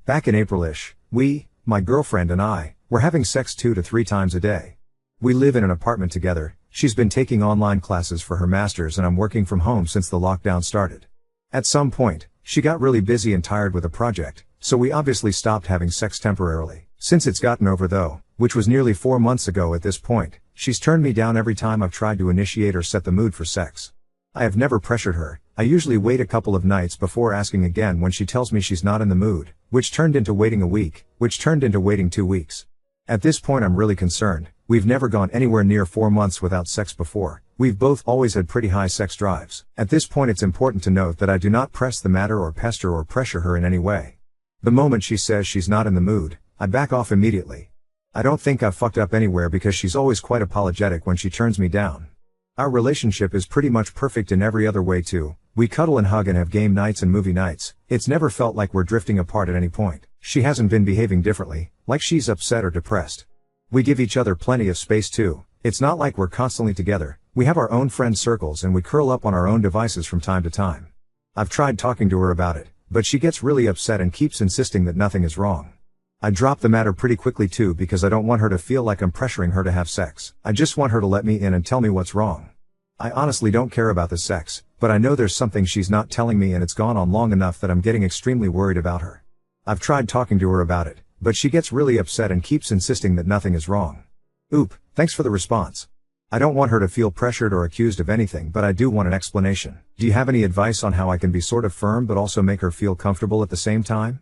Back in April-ish, my girlfriend and I, were having sex 2 to 3 times a day. We live in an apartment together, she's been taking online classes for her master's and I'm working from home since the lockdown started. At some point, she got really busy and tired with a project, so we obviously stopped having sex temporarily. Since it's gotten over though, which was nearly 4 months ago at this point, she's turned me down every time I've tried to initiate or set the mood for sex. I have never pressured her. I usually wait a couple of nights before asking again when she tells me she's not in the mood, which turned into waiting a week, which turned into waiting 2 weeks. At this point I'm really concerned. We've never gone anywhere near 4 months without sex before. We've both always had pretty high sex drives. At this point it's important to note that I do not press the matter or pester or pressure her in any way. The moment she says she's not in the mood, I back off immediately. I don't think I've fucked up anywhere because she's always quite apologetic when she turns me down. Our relationship is pretty much perfect in every other way too. We cuddle and hug and have game nights and movie nights. It's never felt like we're drifting apart at any point. She hasn't been behaving differently, like she's upset or depressed. We give each other plenty of space too. It's not like we're constantly together. We have our own friend circles and we curl up on our own devices from time to time. I've tried talking to her about it, but she gets really upset and keeps insisting that nothing is wrong. I drop the matter pretty quickly too because I don't want her to feel like I'm pressuring her to have sex. I just want her to let me in and tell me what's wrong. I honestly don't care about the sex, but I know there's something she's not telling me and it's gone on long enough that I'm getting extremely worried about her. I've tried talking to her about it, but she gets really upset and keeps insisting that nothing is wrong. Thanks for the response. I don't want her to feel pressured or accused of anything, but I do want an explanation. Do you have any advice on how I can be sort of firm but also make her feel comfortable at the same time?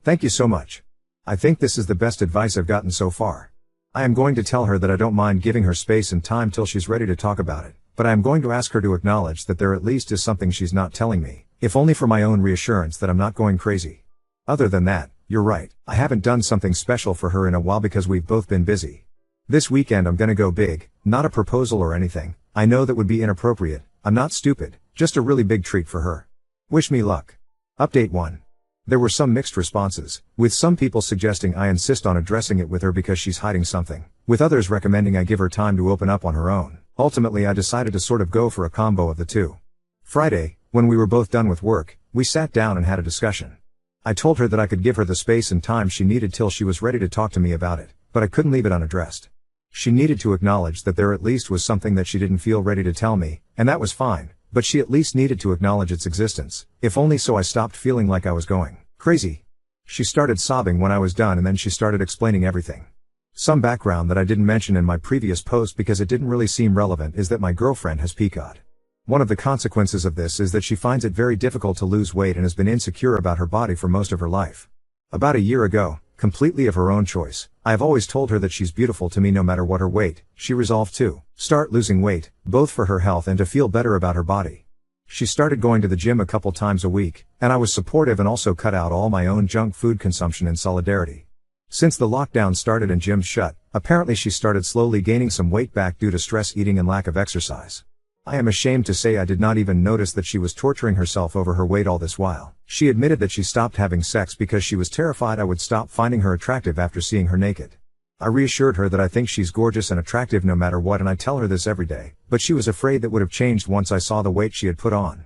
Thank you so much. I think this is the best advice I've gotten so far. I am going to tell her that I don't mind giving her space and time till she's ready to talk about it, but I am going to ask her to acknowledge that there at least is something she's not telling me, if only for my own reassurance that I'm not going crazy. Other than that, you're right, I haven't done something special for her in a while because we've both been busy. This weekend I'm gonna go big, not a proposal or anything, I know that would be inappropriate, I'm not stupid, just a really big treat for her. Wish me luck. Update 1. There were some mixed responses, with some people suggesting I insist on addressing it with her because she's hiding something, with others recommending I give her time to open up on her own. Ultimately I decided to sort of go for a combo of the two. Friday, when we were both done with work, we sat down and had a discussion. I told her that I could give her the space and time she needed till she was ready to talk to me about it, but I couldn't leave it unaddressed. She needed to acknowledge that there at least was something that she didn't feel ready to tell me, and that was fine, but she at least needed to acknowledge its existence, if only so I stopped feeling like I was going crazy. She started sobbing when I was done and then she started explaining everything. Some background that I didn't mention in my previous post because it didn't really seem relevant is that my girlfriend has PCOS. One of the consequences of this is that she finds it very difficult to lose weight and has been insecure about her body for most of her life. About a year ago, completely of her own choice, I have always told her that she's beautiful to me no matter what her weight. She resolved to start losing weight, both for her health and to feel better about her body. She started going to the gym a couple times a week, and I was supportive and also cut out all my own junk food consumption in solidarity. Since the lockdown started and gyms shut, apparently she started slowly gaining some weight back due to stress eating and lack of exercise. I am ashamed to say I did not even notice that she was torturing herself over her weight all this while. She admitted that she stopped having sex because she was terrified I would stop finding her attractive after seeing her naked. I reassured her that I think she's gorgeous and attractive no matter what, and I tell her this every day, but she was afraid that would have changed once I saw the weight she had put on.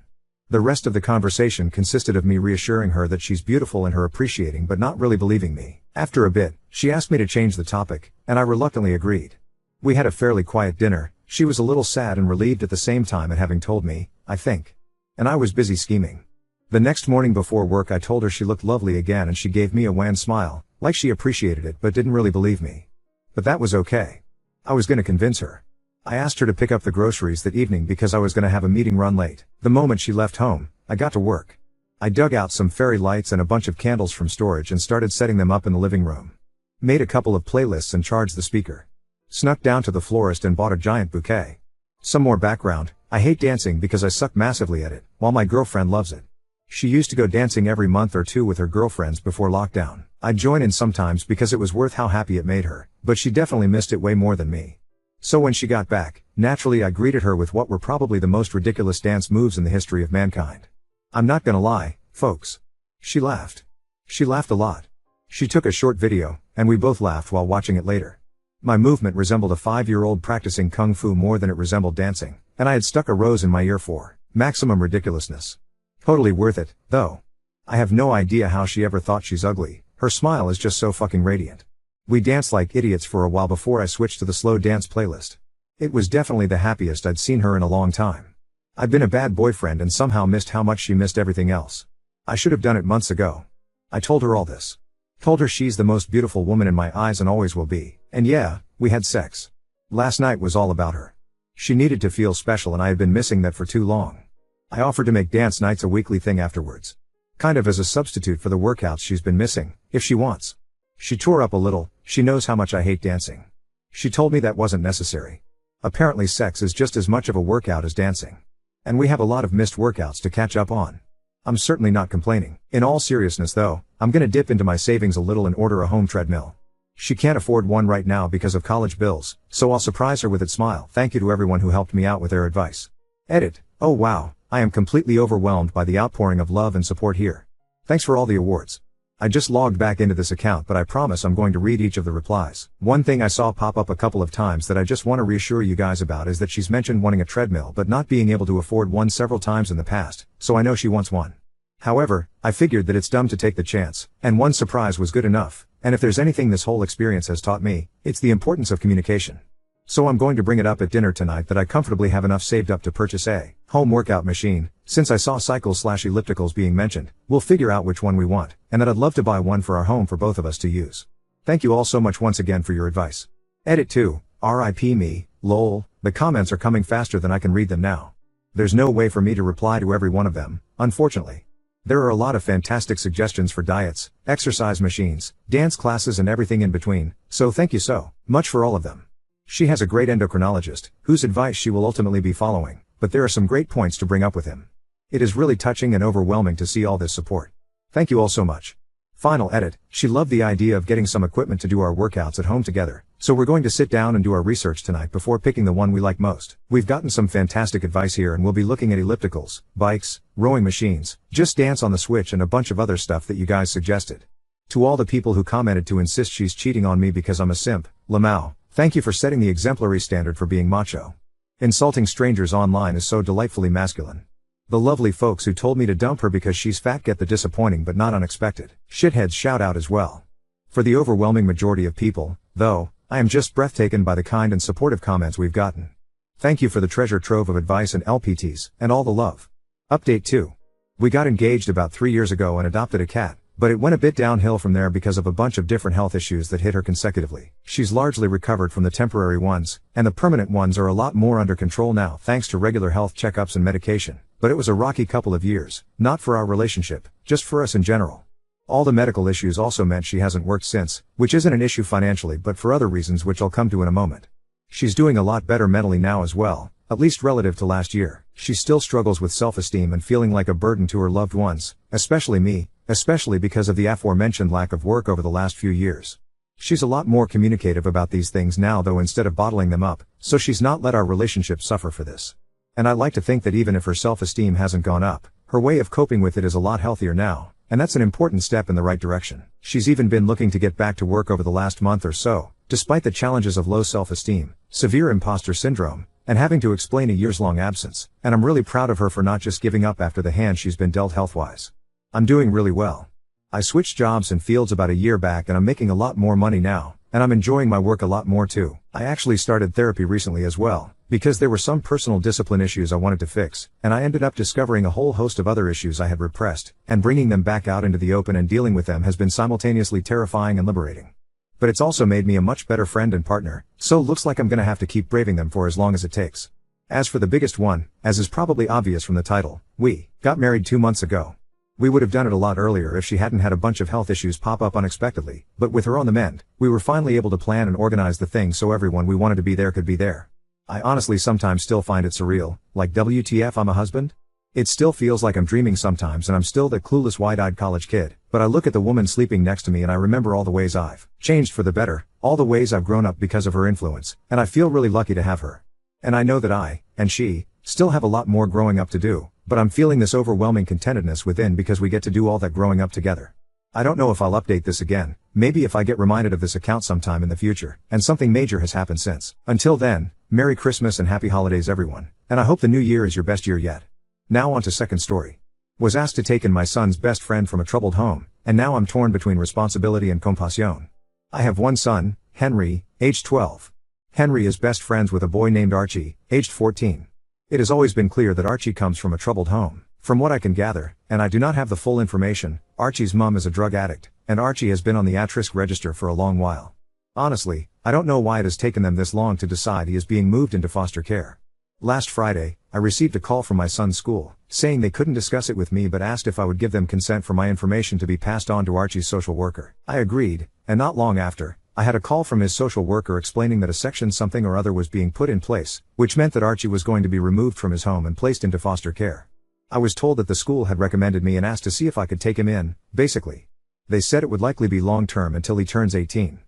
The rest of the conversation consisted of me reassuring her that she's beautiful and her appreciating but not really believing me. After a bit, she asked me to change the topic, and I reluctantly agreed. We had a fairly quiet dinner. She was a little sad and relieved at the same time at having told me, I think. And I was busy scheming. The next morning before work I told her she looked lovely again and she gave me a wan smile, like she appreciated it but didn't really believe me. But that was okay. I was gonna convince her. I asked her to pick up the groceries that evening because I was gonna have a meeting run late. The moment she left home, I got to work. I dug out some fairy lights and a bunch of candles from storage and started setting them up in the living room. Made a couple of playlists and charged the speaker. Snuck down to the florist and bought a giant bouquet. Some more background, I hate dancing because I suck massively at it, while my girlfriend loves it. She used to go dancing every month or two with her girlfriends before lockdown. I'd join in sometimes because it was worth how happy it made her, but she definitely missed it way more than me. So when she got back, naturally I greeted her with what were probably the most ridiculous dance moves in the history of mankind. I'm not gonna lie, folks. She laughed. She laughed a lot. She took a short video, and we both laughed while watching it later. My movement resembled a 5-year-old practicing kung fu more than it resembled dancing, and I had stuck a rose in my ear for maximum ridiculousness. Totally worth it, though. I have no idea how she ever thought she's ugly, her smile is just so fucking radiant. We danced like idiots for a while before I switched to the slow dance playlist. It was definitely the happiest I'd seen her in a long time. I'd been a bad boyfriend and somehow missed how much she missed everything else. I should have done it months ago. I told her all this. Told her she's the most beautiful woman in my eyes and always will be, and yeah, we had sex. Last night was all about her. She needed to feel special and I had been missing that for too long. I offered to make dance nights a weekly thing afterwards. Kind of as a substitute for the workouts she's been missing, if she wants. She tore up a little, she knows how much I hate dancing. She told me that wasn't necessary. Apparently sex is just as much of a workout as dancing. And we have a lot of missed workouts to catch up on. I'm certainly not complaining. In all seriousness though, I'm gonna dip into my savings a little and order a home treadmill. She can't afford one right now because of college bills, so I'll surprise her with it. Smile. Thank you to everyone who helped me out with their advice. Edit. Oh wow, I am completely overwhelmed by the outpouring of love and support here. Thanks for all the awards. I just logged back into this account but I promise I'm going to read each of the replies. One thing I saw pop up a couple of times that I just want to reassure you guys about is that she's mentioned wanting a treadmill but not being able to afford one several times in the past, so I know she wants one. However, I figured that it's dumb to take the chance, and one surprise was good enough, and if there's anything this whole experience has taught me, it's the importance of communication. So I'm going to bring it up at dinner tonight that I comfortably have enough saved up to purchase a home workout machine. Since I saw cycles/ellipticals being mentioned, we'll figure out which one we want, and that I'd love to buy one for our home for both of us to use. Thank you all so much once again for your advice. Edit 2. RIP me, lol, the comments are coming faster than I can read them now. There's no way for me to reply to every one of them, unfortunately. There are a lot of fantastic suggestions for diets, exercise machines, dance classes and everything in between, so thank you so much for all of them. She has a great endocrinologist, whose advice she will ultimately be following, but there are some great points to bring up with him. It is really touching and overwhelming to see all this support. Thank you all so much. Final edit, she loved the idea of getting some equipment to do our workouts at home together, so we're going to sit down and do our research tonight before picking the one we like most. We've gotten some fantastic advice here and we'll be looking at ellipticals, bikes, rowing machines, just dance on the switch and a bunch of other stuff that you guys suggested. To all the people who commented to insist she's cheating on me because I'm a simp, Lamau, thank you for setting the exemplary standard for being macho. Insulting strangers online is so delightfully masculine. The lovely folks who told me to dump her because she's fat get the disappointing but not unexpected shitheads shout out as well. For the overwhelming majority of people, though, I am just breathtaken by the kind and supportive comments we've gotten. Thank you for the treasure trove of advice and LPTs, and all the love. Update 2. We got engaged about 3 years ago and adopted a cat, but it went a bit downhill from there because of a bunch of different health issues that hit her consecutively. She's largely recovered from the temporary ones, and the permanent ones are a lot more under control now thanks to regular health checkups and medication. But it was a rocky couple of years, not for our relationship, just for us in general. All the medical issues also meant she hasn't worked since, which isn't an issue financially but for other reasons which I'll come to in a moment. She's doing a lot better mentally now as well, at least relative to last year. She still struggles with self-esteem and feeling like a burden to her loved ones, especially me, especially because of the aforementioned lack of work over the last few years. She's a lot more communicative about these things now though instead of bottling them up, so she's not let our relationship suffer for this. And I like to think that even if her self-esteem hasn't gone up, her way of coping with it is a lot healthier now, and that's an important step in the right direction. She's even been looking to get back to work over the last month or so, despite the challenges of low self-esteem, severe imposter syndrome, and having to explain a years-long absence, and I'm really proud of her for not just giving up after the hand she's been dealt health-wise. I'm doing really well. I switched jobs and fields about a year back and I'm making a lot more money now, and I'm enjoying my work a lot more too. I actually started therapy recently as well, because there were some personal discipline issues I wanted to fix, and I ended up discovering a whole host of other issues I had repressed, and bringing them back out into the open and dealing with them has been simultaneously terrifying and liberating. But it's also made me a much better friend and partner, so looks like I'm gonna have to keep braving them for as long as it takes. As for the biggest one, as is probably obvious from the title, we got married 2 months ago. We would have done it a lot earlier if she hadn't had a bunch of health issues pop up unexpectedly, but with her on the mend, we were finally able to plan and organize the things so everyone we wanted to be there could be there. I honestly sometimes still find it surreal, like WTF I'm a husband? It still feels like I'm dreaming sometimes and I'm still that clueless wide-eyed college kid, but I look at the woman sleeping next to me and I remember all the ways I've changed for the better, all the ways I've grown up because of her influence, and I feel really lucky to have her. And I know that I, and she, still have a lot more growing up to do, but I'm feeling this overwhelming contentedness within because we get to do all that growing up together. I don't know if I'll update this again, maybe if I get reminded of this account sometime in the future, and something major has happened since. Until then, Merry Christmas and Happy Holidays everyone, and I hope the new year is your best year yet. Now on to second story. Was asked to take in my son's best friend from a troubled home, and now I'm torn between responsibility and compassion. I have one son, Henry, aged 12. Henry is best friends with a boy named Archie, aged 14. It has always been clear that Archie comes from a troubled home. From what I can gather, and I do not have the full information, Archie's mum is a drug addict, and Archie has been on the at-risk register for a long while. Honestly, I don't know why it has taken them this long to decide he is being moved into foster care. Last Friday, I received a call from my son's school, saying they couldn't discuss it with me but asked if I would give them consent for my information to be passed on to Archie's social worker. I agreed, and not long after, I had a call from his social worker explaining that a section something or other was being put in place, which meant that Archie was going to be removed from his home and placed into foster care. I was told that the school had recommended me and asked to see if I could take him in, basically. They said it would likely be long-term until he turns 18.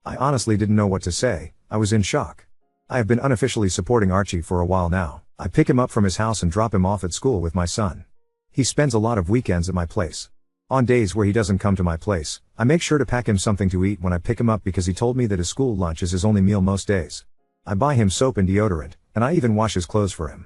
I honestly didn't know what to say. I was in shock. I have been unofficially supporting Archie for a while now. I pick him up from his house and drop him off at school with my son. He spends a lot of weekends at my place. On days where he doesn't come to my place, I make sure to pack him something to eat when I pick him up because he told me that his school lunch is his only meal most days. I buy him soap and deodorant, and I even wash his clothes for him.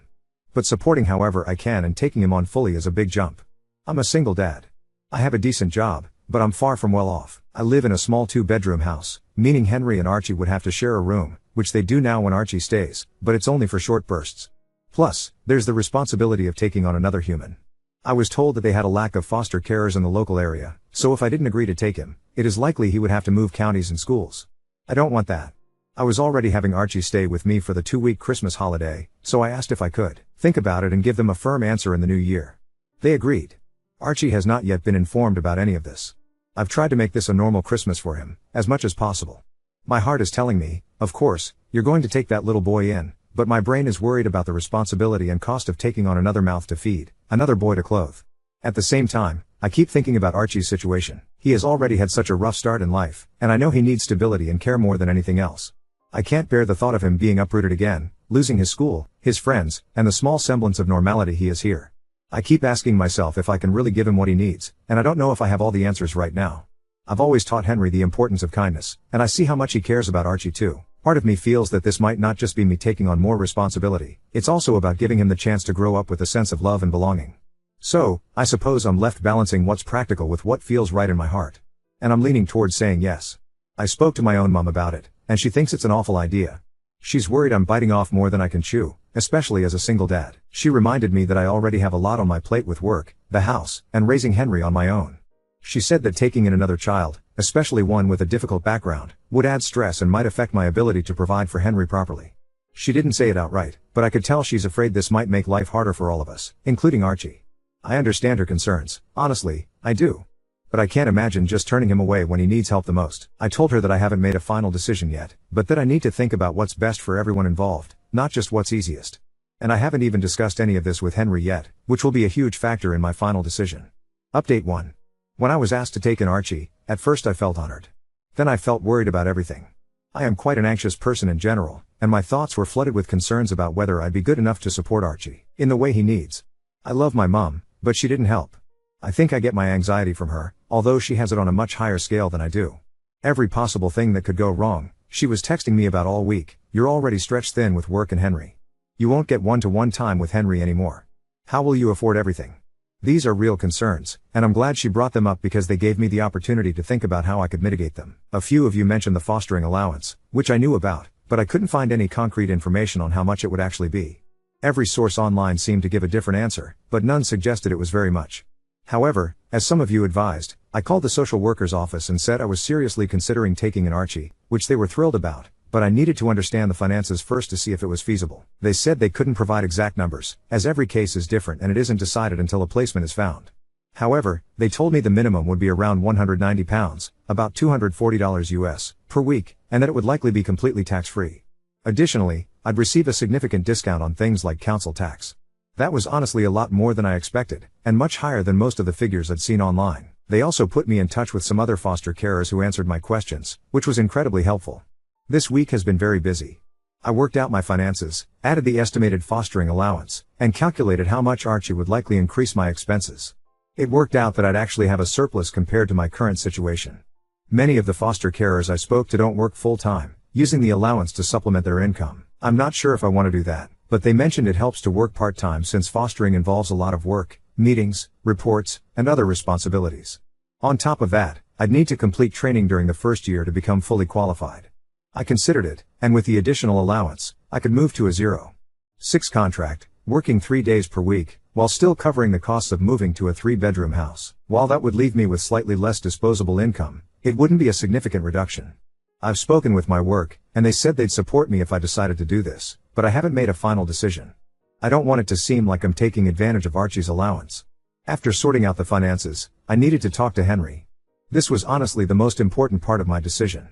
But supporting however I can and taking him on fully is a big jump. I'm a single dad. I have a decent job, but I'm far from well off. I live in a small 2-bedroom house, meaning Henry and Archie would have to share a room, which they do now when Archie stays, but it's only for short bursts. Plus, there's the responsibility of taking on another human. I was told that they had a lack of foster carers in the local area, so if I didn't agree to take him, it is likely he would have to move counties and schools. I don't want that. I was already having Archie stay with me for the 2-week Christmas holiday, so I asked if I could think about it and give them a firm answer in the new year. They agreed. Archie has not yet been informed about any of this. I've tried to make this a normal Christmas for him, as much as possible. My heart is telling me, of course, you're going to take that little boy in, but my brain is worried about the responsibility and cost of taking on another mouth to feed, another boy to clothe. At the same time, I keep thinking about Archie's situation. He has already had such a rough start in life, and I know he needs stability and care more than anything else. I can't bear the thought of him being uprooted again, losing his school, his friends, and the small semblance of normality he has here. I keep asking myself if I can really give him what he needs, and I don't know if I have all the answers right now. I've always taught Henry the importance of kindness, and I see how much he cares about Archie too. Part of me feels that this might not just be me taking on more responsibility, it's also about giving him the chance to grow up with a sense of love and belonging. So, I suppose I'm left balancing what's practical with what feels right in my heart. And I'm leaning towards saying yes. I spoke to my own mom about it, and she thinks it's an awful idea. She's worried I'm biting off more than I can chew, especially as a single dad. She reminded me that I already have a lot on my plate with work, the house, and raising Henry on my own. She said that taking in another child, especially one with a difficult background, would add stress and might affect my ability to provide for Henry properly. She didn't say it outright, but I could tell she's afraid this might make life harder for all of us, including Archie. I understand her concerns, honestly, I do. But I can't imagine just turning him away when he needs help the most. I told her that I haven't made a final decision yet, but that I need to think about what's best for everyone involved, not just what's easiest. And I haven't even discussed any of this with Henry yet, which will be a huge factor in my final decision. Update 1. When I was asked to take in Archie, at first I felt honored. Then I felt worried about everything. I am quite an anxious person in general, and my thoughts were flooded with concerns about whether I'd be good enough to support Archie in the way he needs. I love my mom, but she didn't help. I think I get my anxiety from her, although she has it on a much higher scale than I do. Every possible thing that could go wrong, she was texting me about all week. You're already stretched thin with work and Henry. You won't get one-to-one time with Henry anymore. How will you afford everything? These are real concerns, and I'm glad she brought them up because they gave me the opportunity to think about how I could mitigate them. A few of you mentioned the fostering allowance, which I knew about, but I couldn't find any concrete information on how much it would actually be. Every source online seemed to give a different answer, but none suggested it was very much. However, as some of you advised, I called the social worker's office and said I was seriously considering taking in Archie, which they were thrilled about, but I needed to understand the finances first to see if it was feasible. They said they couldn't provide exact numbers, as every case is different and it isn't decided until a placement is found. However, they told me the minimum would be around £190, about $240 US, per week, and that it would likely be completely tax-free. Additionally, I'd receive a significant discount on things like council tax. That was honestly a lot more than I expected, and much higher than most of the figures I'd seen online. They also put me in touch with some other foster carers who answered my questions, which was incredibly helpful. This week has been very busy. I worked out my finances, added the estimated fostering allowance, and calculated how much Archie would likely increase my expenses. It worked out that I'd actually have a surplus compared to my current situation. Many of the foster carers I spoke to don't work full-time, using the allowance to supplement their income. I'm not sure if I want to do that, but they mentioned it helps to work part-time since fostering involves a lot of work, meetings, reports, and other responsibilities. On top of that, I'd need to complete training during the first year to become fully qualified. I considered it, and with the additional allowance, I could move to a 0-6 contract, working 3 days per week, while still covering the costs of moving to a 3-bedroom house. While that would leave me with slightly less disposable income, it wouldn't be a significant reduction. I've spoken with my work, and they said they'd support me if I decided to do this, but I haven't made a final decision. I don't want it to seem like I'm taking advantage of Archie's allowance. After sorting out the finances, I needed to talk to Henry. This was honestly the most important part of my decision.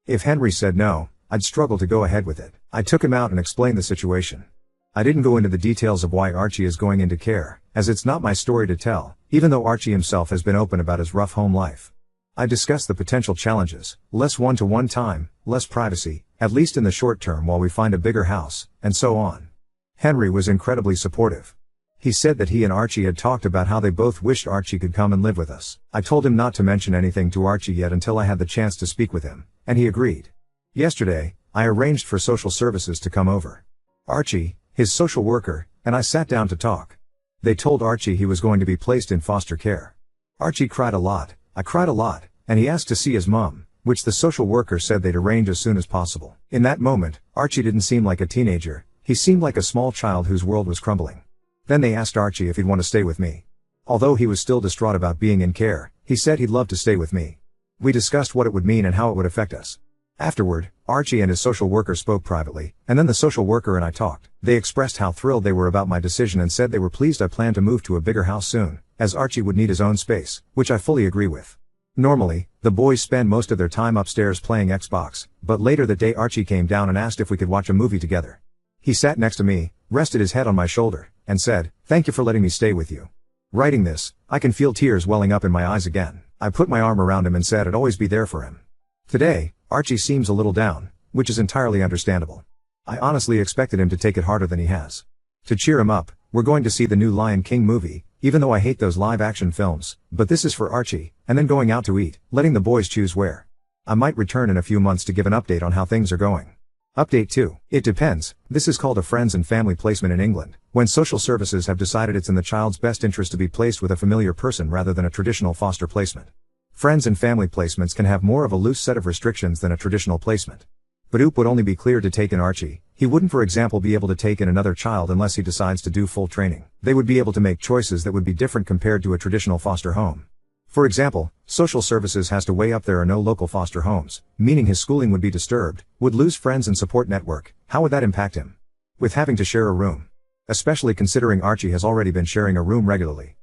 If Henry said no, I'd struggle to go ahead with it. I took him out and explained the situation. I didn't go into the details of why Archie is going into care, as it's not my story to tell, even though Archie himself has been open about his rough home life. I discussed the potential challenges: less one-to-one time, less privacy, at least in the short term while we find a bigger house, and so on. Henry was incredibly supportive. He said that he and Archie had talked about how they both wished Archie could come and live with us. I told him not to mention anything to Archie yet until I had the chance to speak with him, and he agreed. Yesterday, I arranged for social services to come over. Archie, his social worker, and I sat down to talk. They told Archie he was going to be placed in foster care. Archie cried a lot, I cried a lot, and he asked to see his mom, which the social worker said they'd arrange as soon as possible. In that moment, Archie didn't seem like a teenager, he seemed like a small child whose world was crumbling. Then they asked Archie if he'd want to stay with me. Although he was still distraught about being in care, he said he'd love to stay with me. We discussed what it would mean and how it would affect us. Afterward, Archie and his social worker spoke privately, and then the social worker and I talked. They expressed how thrilled they were about my decision and said they were pleased I planned to move to a bigger house soon, as Archie would need his own space, which I fully agree with. Normally, the boys spend most of their time upstairs playing Xbox, but later that day Archie came down and asked if we could watch a movie together. He sat next to me, rested his head on my shoulder, and said, "Thank you for letting me stay with you." Writing this, I can feel tears welling up in my eyes again. I put my arm around him and said I'd always be there for him. Today, Archie seems a little down, which is entirely understandable. I honestly expected him to take it harder than he has. To cheer him up, we're going to see the new Lion King movie, even though I hate those live-action films, but this is for Archie, and then going out to eat, letting the boys choose where. I might return in a few months to give an update on how things are going. Update 2. It depends. This is called a friends and family placement in England, when social services have decided it's in the child's best interest to be placed with a familiar person rather than a traditional foster placement. Friends and family placements can have more of a loose set of restrictions than a traditional placement. But OOP would only be cleared to take in Archie. He wouldn't, for example, be able to take in another child unless he decides to do full training. They would be able to make choices that would be different compared to a traditional foster home. For example, social services has to weigh up there are no local foster homes, meaning his schooling would be disturbed, would lose friends and support network. How would that impact him? With having to share a room. Especially considering Archie has already been sharing a room regularly.